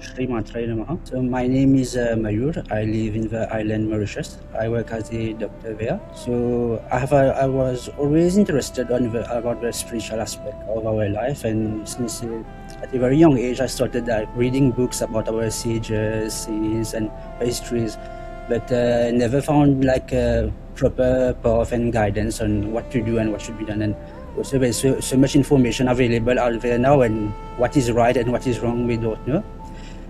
Sri Namaha. So my name is Mayur. I live in the island Mauritius. I work as a doctor there. So I was always interested about the spiritual aspect of our life, and since at a very young age I started reading books about our sages, saints, and histories, but never found like a proper path and guidance on what to do and what should be done. And also there's so much information available out there now, and what is right and what is wrong we don't know.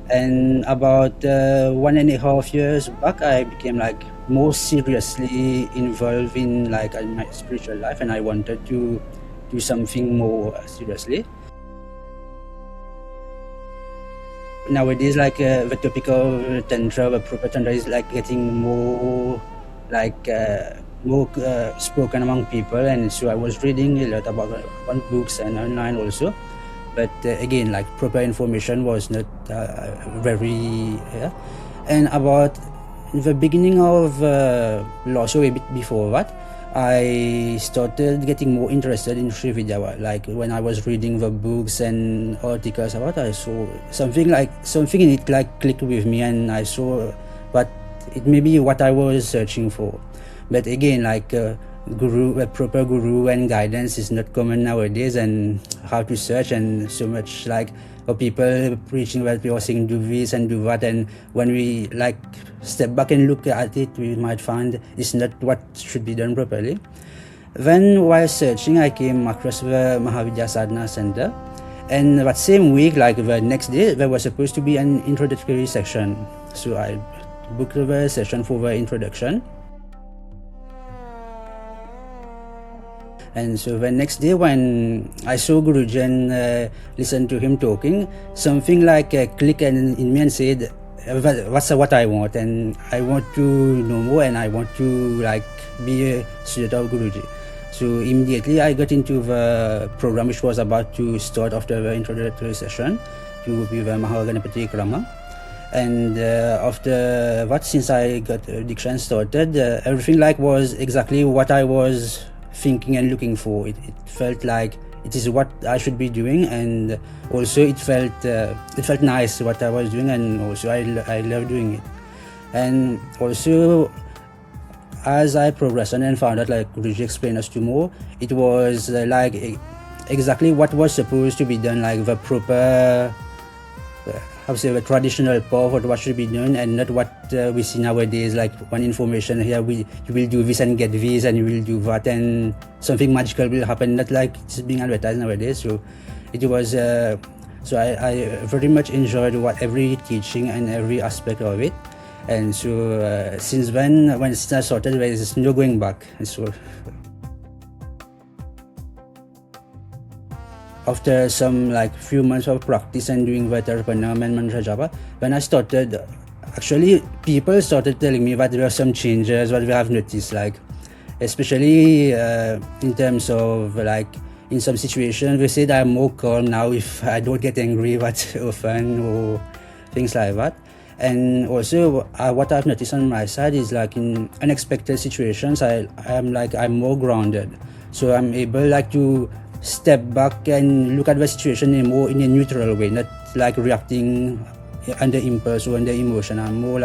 And about 1.5 years back, I became like more seriously involved in my spiritual life, and I wanted to do something more seriously. Nowadays, the topic of Tantra, the proper Tantra, is like getting more spoken among people, and so I was reading a lot about on books and online also. But again, like proper information was not very. And about the beginning of last year, a bit before that, I started getting more interested in Sri Vidya. Like when I was reading the books and articles about it, I saw something in it like clicked with me, and I saw what it may be what I was searching for. But again, a proper guru and guidance is not common nowadays, and how to search, and so much people preaching that we are saying do this and do that, and when we step back and look at it, we might find it's not what should be done properly. Then while searching, I came across the Mahavidya Sadhana Centre, and that same week, the next day, there was supposed to be an introductory session, so I booked the session for the introduction. And so the next day, when I saw Guruji and listened to him talking, something like clicked in me and said, "That's what I want, and I want to know more, and I want to be a student of Guruji." So immediately I got into the program, which was about to start after the introductory session, to be the Ganapati Krama. And after that, since I got addiction started, everything was exactly what I was thinking and looking for. It felt like it is what I should be doing, and also it felt nice what I was doing, and also I love doing it. And also, as I progressed and found out, Guruji explained us to more, it was exactly what was supposed to be done, the proper the traditional path of what should be done, and not what we see nowadays, one information here, you will do this and get this, and you will do that, and something magical will happen, not like it's being advertised nowadays. So it was so I very much enjoyed every teaching and every aspect of it. And so since then, when it started, there is no going back. So after some few months of practice and doing the Pranam and Mantra Japa, when I started, actually people started telling me that there were some changes what we have noticed, especially in terms of in some situations we say that I'm more calm now if I don't get angry that often or things like that. And also what I've noticed on my side is in unexpected situations I'm more grounded, so I'm able to step back and look at the situation in a neutral way, not reacting under impulse or under emotion. I'm more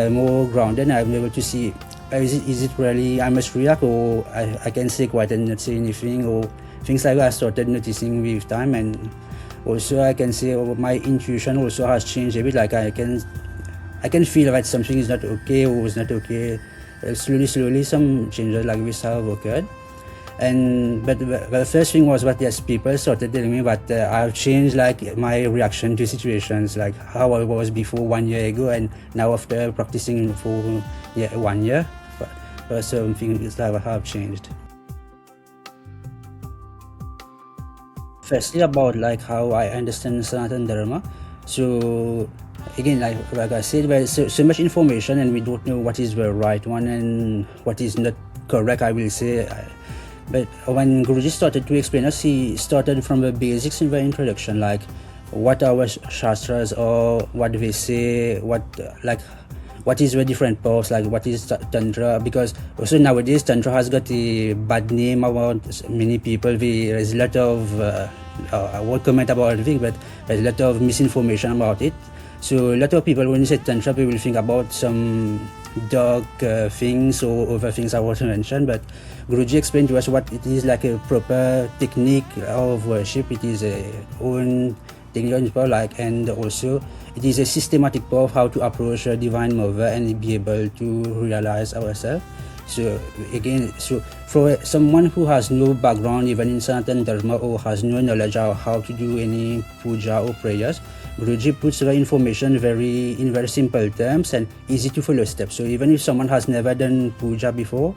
more grounded, and I'm able to see is it really I must react, or I can stay quiet and not say anything, or things like that I started noticing with time. And also I can say my intuition also has changed a bit, I can feel that something is not okay or is not okay. Slowly some changes like this have occurred. But the first thing was that yes, people started telling me that I've changed my reaction to situations, how I was before 1 year ago, and now after practicing for 1 year, some things have changed. Firstly, about how I understand Sanatana Dharma. So again, like I said, there's so much information, and we don't know what is the right one and what is not correct, I will say. But when Guruji started to explain us, he started from the basics in the introduction, what our shastras are, what they say, what is the different paths, what is Tantra, because also nowadays Tantra has got a bad name around many people. There is a lot of I won't comment about everything, but there's a lot of misinformation about it. So a lot of people, when you say Tantra, they will think about some dark things or other things I want to mention, but Guruji explained to us what it is, like a proper technique of worship. It is a own technique, like, and also it is a systematic path of how to approach a Divine Mother and be able to realize ourselves. So again, so for someone who has no background even in Sanatana Dharma or has no knowledge of how to do any puja or prayers, Guruji puts the information in very simple terms and easy to follow steps. So even if someone has never done puja before,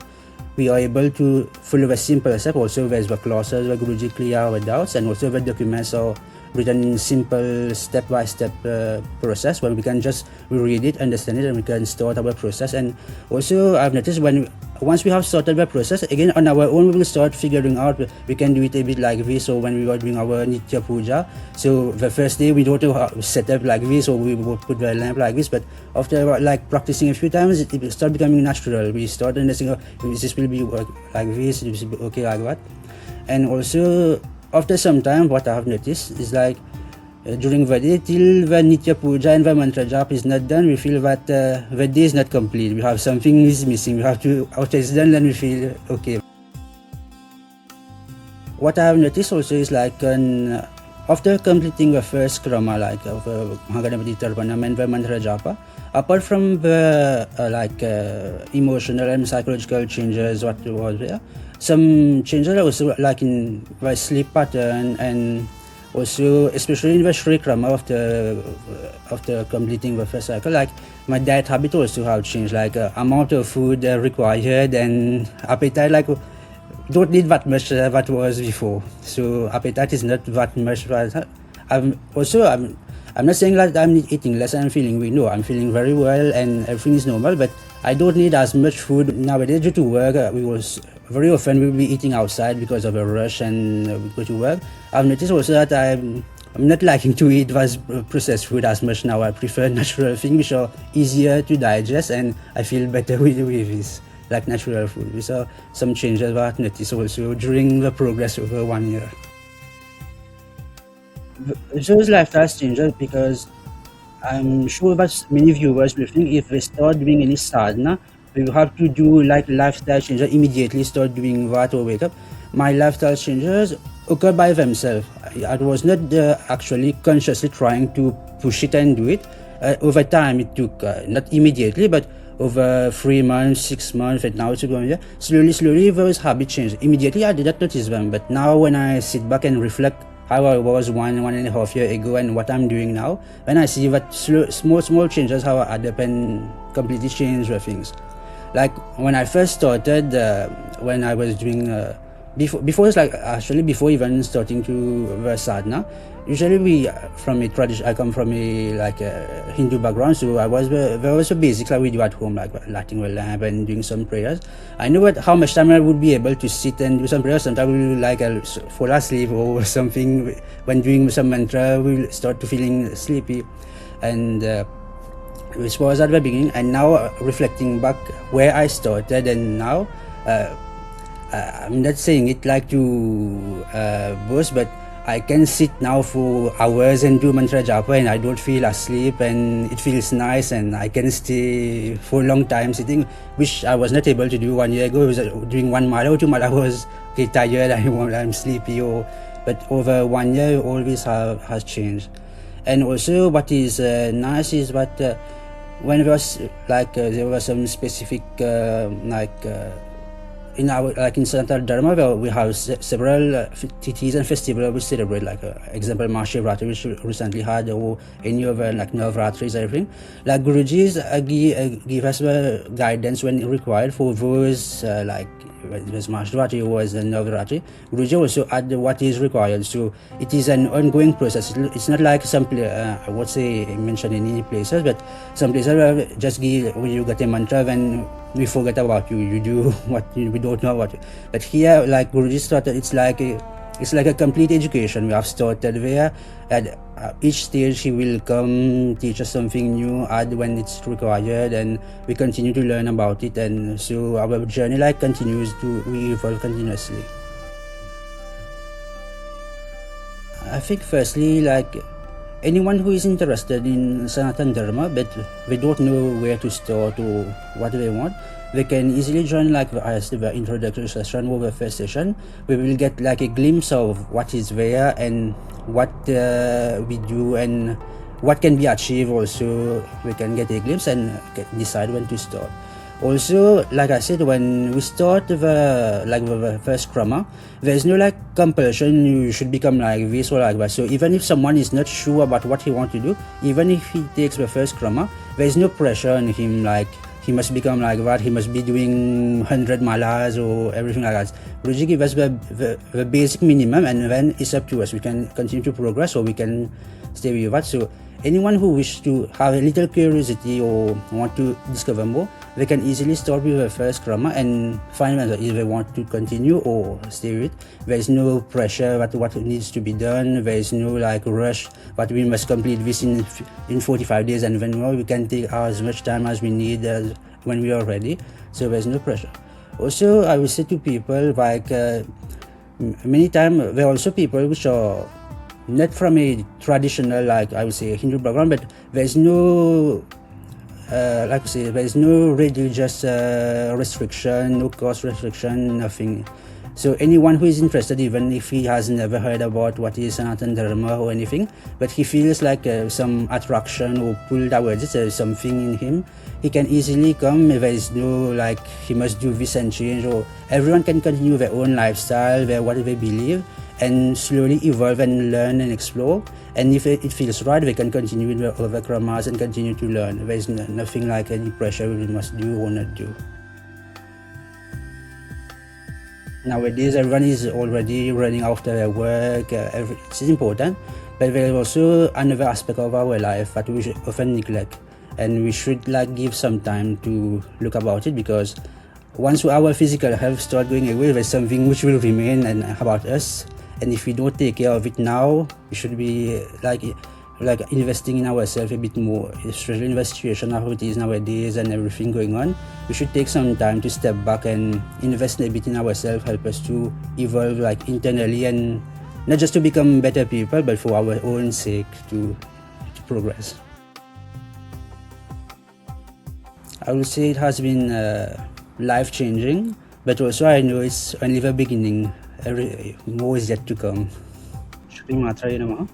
we are able to follow a simple step. Also there's the classes where Guruji clear our doubts, and also the documents are written in simple step-by-step process where we can just read it, understand it, and we can start our process. And also I've noticed once we have started the process, again on our own we will start figuring out we can do it a bit like this. So when we are doing our Nitya Puja, so the first day we don't know how to set up like this, or we will put the lamp like this, but after like practicing a few times it will start becoming natural. We start understanding, this will be like this, this will be okay like that. And also after some time, what I have noticed is like during the day, till the Nitya Puja and the Mantra Jap is not done, we feel that the day is not complete. We have something is missing. We have to, after it's done, then we feel okay. What I have noticed also is like after completing the first krama, like of Ganapati Krama and the Mantra Japa, apart from the emotional and psychological changes what was there, some changes also like in the sleep pattern, and also especially in the Sri Krama after completing the first cycle, like my diet habit also have changed, like amount of food required and appetite, like don't need that much that was before. So appetite is not that much. I'm not saying that I'm eating less and I'm feeling weak. No, I'm feeling very well and everything is normal, but I don't need as much food nowadays due to work. Very often we'll be eating outside because of a rush and we go to work. I've noticed also that I'm not liking to eat processed food as much now. I prefer natural things which are easier to digest, and I feel better with this, like natural food. We saw some changes that I've noticed also during the progress over 1 year. Those lifestyle changes, because I'm sure that many viewers will think if they start doing any sadhana, we will have to do like lifestyle changes immediately, start doing that or wake up. My lifestyle changes occur by themselves. I was not actually consciously trying to push it and do it. Over time it took, not immediately, but over 3 months, 6 months, and now it's going, yeah. Slowly those habits changed. Immediately I did not notice them, but now when I sit back and reflect how I was 1.5 years ago and what I'm doing now, when I see that small changes, how I add up and completely change the things. Like when I first started, when I was doing before it's like actually before even starting to the sadhana, usually from a tradition, I come from a Hindu background, so there was a basics like we do at home, like lighting a lamp and doing some prayers. I knew how much time I would be able to sit and do some prayers. Sometimes we will fall asleep or something. When doing some mantra, we'll start to feeling sleepy, and which was at the beginning. And now reflecting back where I started and now, I'm not saying it like to boast, but I can sit now for hours and do mantra japa and I don't feel asleep, and it feels nice, and I can stay for a long time sitting, which I was not able to do 1 year ago. I was doing 1 mile or 2 miles, I was tired, I'm sleepy, but over 1 year always has changed. And also what is nice is that when there was there was some specific in our in Sanatana Dharma, where we have several tithis and festivals we celebrate, like example Mahavidya which we recently had, or any other like Navratris, everything. Like Guruji's give us guidance when required for those it was Mahavidya or was Navratri. Guruji also add what is required. So it is an ongoing process. It's not like some I would say mention in any places, but some places where just you get a mantra when we forget about you do what we don't know what. But here, like Guruji started, it's like a complete education. We have started there. At each stage he will come teach us something new, add when it's required, and we continue to learn about it. And so our journey continues to evolve continuously. I think firstly, like anyone who is interested in Sanatana Dharma but they don't know where to start or what they want, they can easily join like the introductory session or the first session. We will get like a glimpse of what is there and what we do and what can be achieved. Also, we can get a glimpse and decide when to start. Also, like I said, when we start the first krama, there is no like compulsion you should become like this or like that. So even if someone is not sure about what he wants to do, even if he takes the first krama, there is no pressure on him like he must become like that, he must be doing 100 malas or everything like that. Guruji give us the basic minimum, and then it's up to us. We can continue to progress or we can stay with that. So anyone who wishes to have a little curiosity or want to discover more, they can easily start with the first krama and find whether if they want to continue or stay with it. There is no pressure what needs to be done. There is no like rush but we must complete this in 45 days, and then we can take as much time as we need when we are ready. So there is no pressure. Also, I will say to people like many times there are also people which are not from a traditional, like I would say, Hindu background, but there's no like I say, there's no religious restriction, no caste restriction, nothing. So anyone who is interested, even if he has never heard about what is Sanatana Dharma or anything, but he feels like some attraction or pulled towards it, something in him, he can easily come. There is no like he must do this and change, or everyone can continue their own lifestyle, what they believe, and slowly evolve and learn and explore. And if it feels right, they can continue with the other kramas and continue to learn. There is nothing like any pressure we must do or not do. Nowadays, everyone is already running after their work. It's important, but there is also another aspect of our life that we should often neglect, and we should like give some time to look about it, because once our physical health starts going away, there's something which will remain and about us. And if we don't take care of it now, we should be like investing in ourselves a bit more, especially in the situation how it is nowadays and everything going on. We should take some time to step back and invest a bit in ourselves, help us to evolve like internally, and not just to become better people, but for our own sake to progress. I would say it has been life-changing, but also I know it's only the beginning. More is yet to come. Shri Matra Namaha.